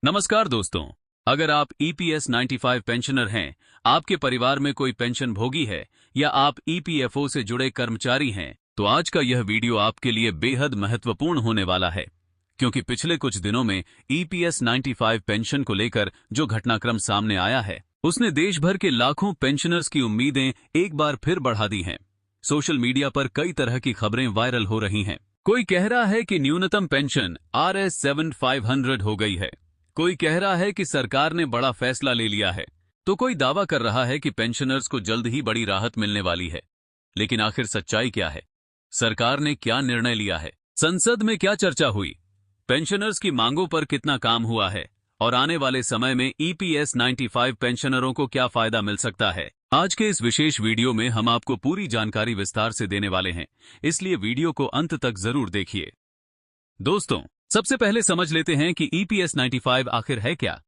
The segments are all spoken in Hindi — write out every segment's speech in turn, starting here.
नमस्कार दोस्तों। अगर आप ईपीएस 95 पेंशनर हैं, आपके परिवार में कोई पेंशन भोगी है या आप ईपीएफओ से जुड़े कर्मचारी हैं, तो आज का यह वीडियो आपके लिए बेहद महत्वपूर्ण होने वाला है, क्योंकि पिछले कुछ दिनों में ईपीएस 95 पेंशन को लेकर जो घटनाक्रम सामने आया है, उसने देश भर के लाखों पेंशनर्स की उम्मीदें एक बार फिर बढ़ा दी हैं। सोशल मीडिया पर कई तरह की खबरें वायरल हो रही हैं। कोई कह रहा है कि न्यूनतम पेंशन RS7500 हो गई है, कोई कह रहा है कि सरकार ने बड़ा फैसला ले लिया है, तो कोई दावा कर रहा है कि पेंशनर्स को जल्द ही बड़ी राहत मिलने वाली है। लेकिन आखिर सच्चाई क्या है? सरकार ने क्या निर्णय लिया है? संसद में क्या चर्चा हुई? पेंशनर्स की मांगों पर कितना काम हुआ है? और आने वाले समय में ईपीएस 95 पेंशनरों को क्या फायदा मिल सकता है? आज के इस विशेष वीडियो में हम आपको पूरी जानकारी विस्तार से देने वाले हैं, इसलिए वीडियो को अंत तक जरूर देखिए। दोस्तों, सबसे पहले समझ लेते हैं कि ईपीएस 95 आखिर है क्या।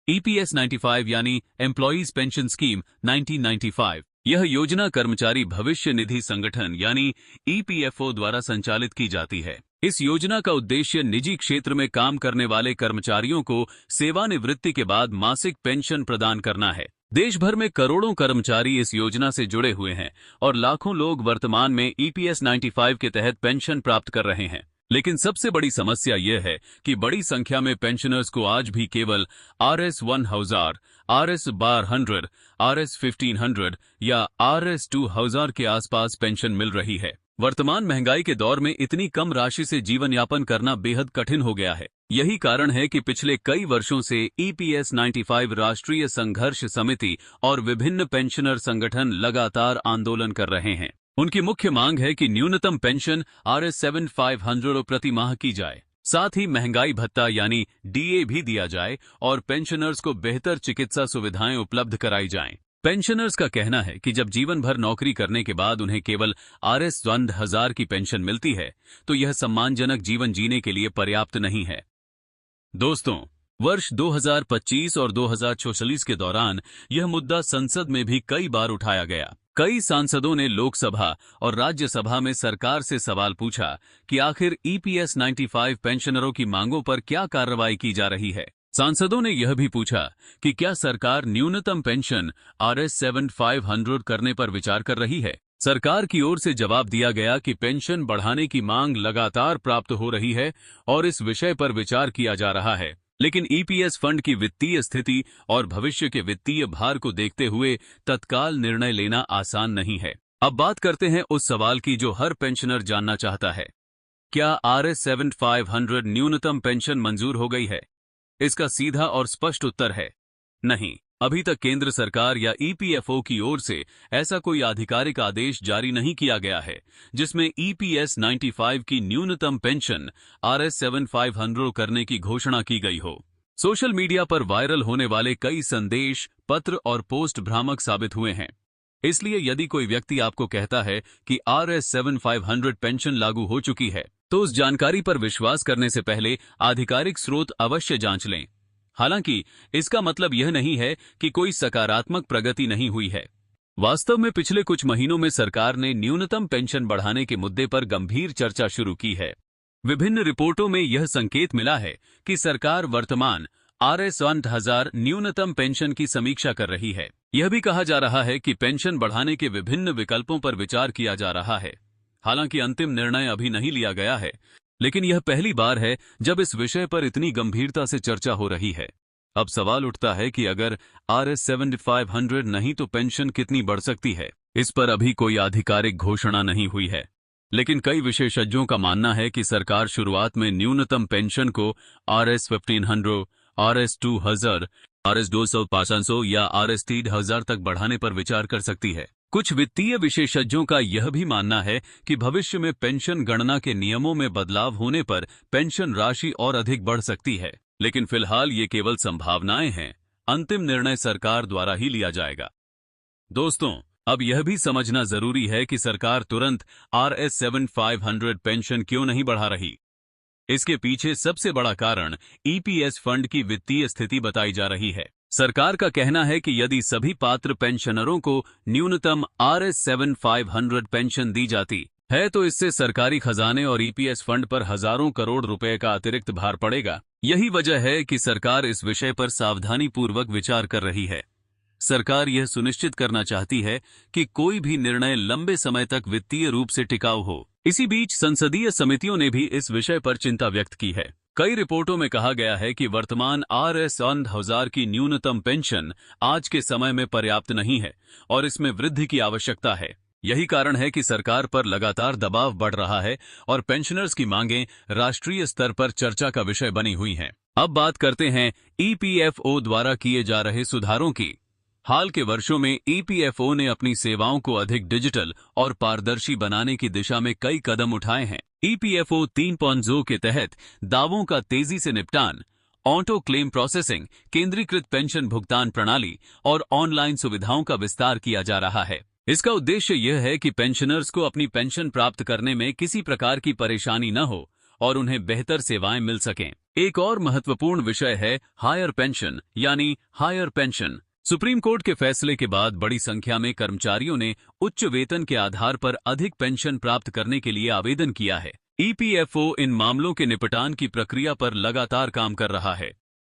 ईपीएस 95 यानी एम्प्लॉइज पेंशन स्कीम 1995, यह योजना कर्मचारी भविष्य निधि संगठन यानी ईपीएफओ द्वारा संचालित की जाती है। इस योजना का उद्देश्य निजी क्षेत्र में काम करने वाले कर्मचारियों को सेवानिवृत्ति के बाद मासिक पेंशन प्रदान करना है। देश भर में करोड़ों कर्मचारी इस योजना से जुड़े हुए हैं और लाखों लोग वर्तमान में ईपीएस 95 के तहत पेंशन प्राप्त कर रहे हैं। लेकिन सबसे बड़ी समस्या यह है कि बड़ी संख्या में पेंशनर्स को आज भी केवल RS1000, RS1200, RS1500 या RS2000 के आसपास पेंशन मिल रही है। वर्तमान महंगाई के दौर में इतनी कम राशि से जीवन यापन करना बेहद कठिन हो गया है। यही कारण है कि पिछले कई वर्षों से ईपीएस 95 राष्ट्रीय संघर्ष समिति और विभिन्न पेंशनर संगठन लगातार आंदोलन कर रहे हैं। उनकी मुख्य मांग है कि न्यूनतम पेंशन RS7500 प्रति माह की जाए, साथ ही महंगाई भत्ता यानी डीए भी दिया जाए और पेंशनर्स को बेहतर चिकित्सा सुविधाएं उपलब्ध कराई जाएं। पेंशनर्स का कहना है कि जब जीवन भर नौकरी करने के बाद उन्हें केवल RS1000 की पेंशन मिलती है, तो यह सम्मानजनक जीवन जीने के लिए पर्याप्त नहीं है। दोस्तों, वर्ष 2025 और 2046 के दौरान यह मुद्दा संसद में भी कई बार उठाया गया। कई सांसदों ने लोकसभा और राज्यसभा में सरकार से सवाल पूछा कि आखिर ईपीएस 95 पेंशनरों की मांगों पर क्या कार्रवाई की जा रही है। सांसदों ने यह भी पूछा कि क्या सरकार न्यूनतम पेंशन RS7500 करने पर विचार कर रही है। सरकार की ओर से जवाब दिया गया कि पेंशन बढ़ाने की मांग लगातार प्राप्त हो रही है और इस विषय पर विचार किया जा रहा है। लेकिन ईपीएस फंड की वित्तीय स्थिति और भविष्य के वित्तीय भार को देखते हुए तत्काल निर्णय लेना आसान नहीं है। अब बात करते हैं उस सवाल की जो हर पेंशनर जानना चाहता है। क्या RS7500 न्यूनतम पेंशन मंजूर हो गई है? इसका सीधा और स्पष्ट उत्तर है नहीं। अभी तक केंद्र सरकार या ईपीएफओ की ओर से ऐसा कोई आधिकारिक आदेश जारी नहीं किया गया है जिसमें ईपीएस 95 की न्यूनतम पेंशन RS7500 करने की घोषणा की गई हो। सोशल मीडिया पर वायरल होने वाले कई संदेश, पत्र और पोस्ट भ्रामक साबित हुए हैं। इसलिए यदि कोई व्यक्ति आपको कहता है कि RS7500 पेंशन लागू हो चुकी है, तो उस जानकारी पर विश्वास करने से पहले आधिकारिक स्रोत अवश्य जांच लें। हालांकि इसका मतलब यह नहीं है कि कोई सकारात्मक प्रगति नहीं हुई है। वास्तव में पिछले कुछ महीनों में सरकार ने न्यूनतम पेंशन बढ़ाने के मुद्दे पर गंभीर चर्चा शुरू की है। विभिन्न रिपोर्टों में यह संकेत मिला है कि सरकार वर्तमान RS1000 न्यूनतम पेंशन की समीक्षा कर रही है। यह भी कहा जा रहा है कि पेंशन बढ़ाने के विभिन्न विकल्पों पर विचार किया जा रहा है। हालांकि अंतिम निर्णय अभी नहीं लिया गया है, लेकिन यह पहली बार है जब इस विषय पर इतनी गंभीरता से चर्चा हो रही है। अब सवाल उठता है कि अगर RS7500 नहीं तो पेंशन कितनी बढ़ सकती है। इस पर अभी कोई आधिकारिक घोषणा नहीं हुई है, लेकिन कई विशेषज्ञों का मानना है कि सरकार शुरुआत में न्यूनतम पेंशन को RS1500, RS2000, RS2500 या RS3000 तक बढ़ाने पर विचार कर सकती है। कुछ वित्तीय विशेषज्ञों का यह भी मानना है कि भविष्य में पेंशन गणना के नियमों में बदलाव होने पर पेंशन राशि और अधिक बढ़ सकती है, लेकिन फिलहाल ये केवल संभावनाएं हैं। अंतिम निर्णय सरकार द्वारा ही लिया जाएगा। दोस्तों, अब यह भी समझना जरूरी है कि सरकार तुरंत RS7500 पेंशन क्यों नहीं बढ़ा रही। इसके पीछे सबसे बड़ा कारण ईपीएस फंड की वित्तीय स्थिति बताई जा रही है। सरकार का कहना है कि यदि सभी पात्र पेंशनरों को न्यूनतम RS7500 पेंशन दी जाती है तो इससे सरकारी खजाने और ईपीएस फंड पर हजारों करोड़ रुपए का अतिरिक्त भार पड़ेगा। यही वजह है कि सरकार इस विषय पर सावधानी पूर्वक विचार कर रही है। सरकार यह सुनिश्चित करना चाहती है कि कोई भी निर्णय लंबे समय तक वित्तीय रूप से टिकाऊ हो। इसी बीच संसदीय समितियों ने भी इस विषय पर चिंता व्यक्त की है। कई रिपोर्टों में कहा गया है कि वर्तमान RS1000 की न्यूनतम पेंशन आज के समय में पर्याप्त नहीं है और इसमें वृद्धि की आवश्यकता है। यही कारण है कि सरकार पर लगातार दबाव बढ़ रहा है और पेंशनर्स की मांगें राष्ट्रीय स्तर पर चर्चा का विषय बनी हुई हैं। अब बात करते हैं EPFO द्वारा किए जा रहे सुधारों की। हाल के वर्षों में EPFO ने अपनी सेवाओं को अधिक डिजिटल और पारदर्शी बनाने की दिशा में कई कदम उठाए हैं। EPFO 3.0 के तहत दावों का तेजी से निपटान, ऑटो क्लेम प्रोसेसिंग, केंद्रीकृत पेंशन भुगतान प्रणाली और ऑनलाइन सुविधाओं का विस्तार किया जा रहा है। इसका उद्देश्य यह है कि पेंशनर्स को अपनी पेंशन प्राप्त करने में किसी प्रकार की परेशानी न हो और उन्हें बेहतर सेवाएं मिल सकें। एक और महत्वपूर्ण विषय है हायर पेंशन यानी हायर पेंशन। सुप्रीम कोर्ट के फैसले के बाद बड़ी संख्या में कर्मचारियों ने उच्च वेतन के आधार पर अधिक पेंशन प्राप्त करने के लिए आवेदन किया है। EPFO इन मामलों के निपटान की प्रक्रिया पर लगातार काम कर रहा है।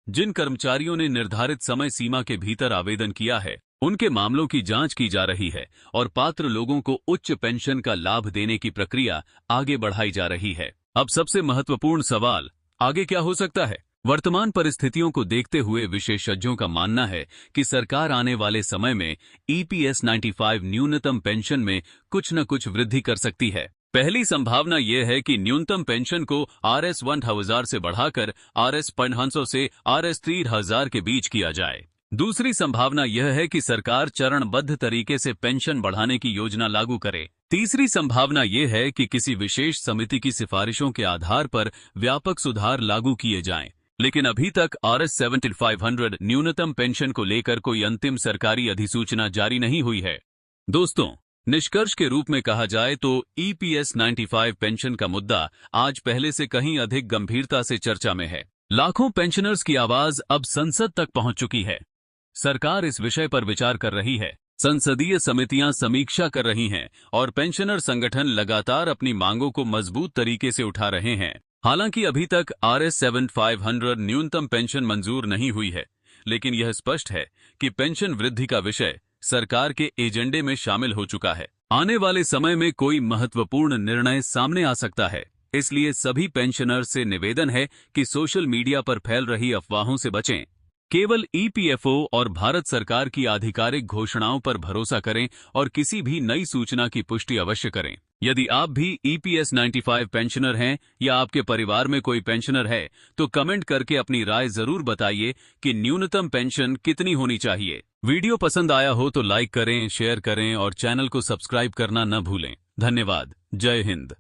जिन कर्मचारियों ने निर्धारित समय सीमा के भीतर आवेदन किया है, उनके मामलों की जांच की जा रही है और पात्र लोगों को उच्च पेंशन का लाभ देने की प्रक्रिया आगे बढ़ाई जा रही है। अब सबसे महत्वपूर्ण सवाल, आगे क्या हो सकता है? वर्तमान परिस्थितियों को देखते हुए विशेषज्ञों का मानना है कि सरकार आने वाले समय में EPS 95 न्यूनतम पेंशन में कुछ न कुछ वृद्धि कर सकती है। पहली संभावना यह है कि न्यूनतम पेंशन को RS1000 से बढ़ाकर RS500 से RS3000 के बीच किया जाए। दूसरी संभावना यह है कि सरकार चरणबद्ध तरीके से पेंशन बढ़ाने की योजना लागू करे। तीसरी संभावना यह है कि किसी विशेष समिति की सिफारिशों के आधार पर व्यापक सुधार लागू किए जाएं। लेकिन अभी तक RS7500 न्यूनतम पेंशन को लेकर कोई अंतिम सरकारी अधिसूचना जारी नहीं हुई है। दोस्तों, निष्कर्ष के रूप में कहा जाए तो EPS 95 पेंशन का मुद्दा आज पहले से कहीं अधिक गंभीरता से चर्चा में है। लाखों पेंशनर्स की आवाज अब संसद तक पहुंच चुकी है। सरकार इस विषय पर विचार कर रही है, संसदीय समितियां समीक्षा कर रही हैं और पेंशनर संगठन लगातार अपनी मांगों को मजबूत तरीके से उठा रहे हैं। हालांकि अभी तक RS7500 न्यूनतम पेंशन मंजूर नहीं हुई है, लेकिन यह स्पष्ट है कि पेंशन वृद्धि का विषय सरकार के एजेंडे में शामिल हो चुका है। आने वाले समय में कोई महत्वपूर्ण निर्णय सामने आ सकता है, इसलिए सभी पेंशनर्स से निवेदन है कि सोशल मीडिया पर फैल रही अफवाहों से बचें। केवल EPFO और भारत सरकार की आधिकारिक घोषणाओं पर भरोसा करें और किसी भी नई सूचना की पुष्टि अवश्य करें। यदि आप भी EPS 95 पेंशनर हैं या आपके परिवार में कोई पेंशनर है, तो कमेंट करके अपनी राय जरूर बताइए कि न्यूनतम पेंशन कितनी होनी चाहिए। वीडियो पसंद आया हो तो लाइक करें, शेयर करें और चैनल को सब्सक्राइब करना न भूलें। धन्यवाद। जय हिंद।